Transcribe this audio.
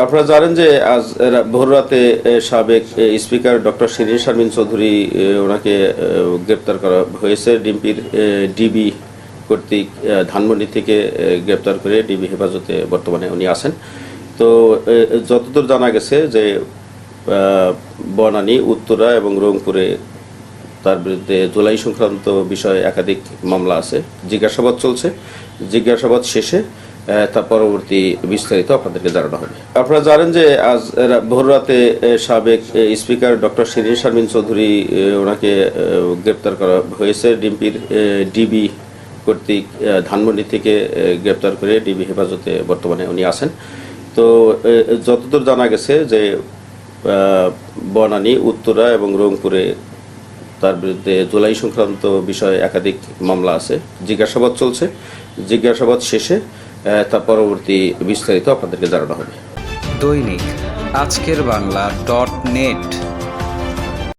আপনারা জানেন যে আজ ভোর রাতে সাবেক স্পিকার ডক্টর শিরিন শারমিন চৌধুরী ওনাকে গ্রেপ্তার করা হয়েছে ডিম্পির ডিবি কর্তৃক ধানমন্ডি থেকে গ্রেপ্তার করে ডিবি হেফাজতে বর্তমানে উনি আছেন। তো যতদূর জানা গেছে যে বনানী, উত্তরা এবং রংপুরে তার বিরুদ্ধে জুলাই সংক্রান্ত বিষয়ে একাধিক মামলা আছে। জিজ্ঞাসাবাদ চলছে, জিজ্ঞাসাবাদ শেষে তার পরবর্তী বিস্তারিত আপনাদেরকে জানানো হবে। আপনারা জানেন যে আজ ভোর রাতে সাবেক স্পিকার ডক্টর শিরিন শারমিন চৌধুরী ওনাকে গ্রেপ্তার করা হয়েছে ডিম্পির ডিবি কর্তৃক ধানমন্ডি থেকে গ্রেপ্তার করে ডিবি হেফাজতে বর্তমানে উনি আছেন। তো যতদূর জানা গেছে যে বনানী, উত্তরা এবং রংপুরে তার বিরুদ্ধে জুলাই সংক্রান্ত বিষয়ে একাধিক মামলা আছে। জিজ্ঞাসাবাদ চলছে, জিজ্ঞাসাবাদ শেষে তার পরবর্তী বিস্তারিত আপনাদেরকে জানানো হবে। দৈনিক আজকের বাংলা .net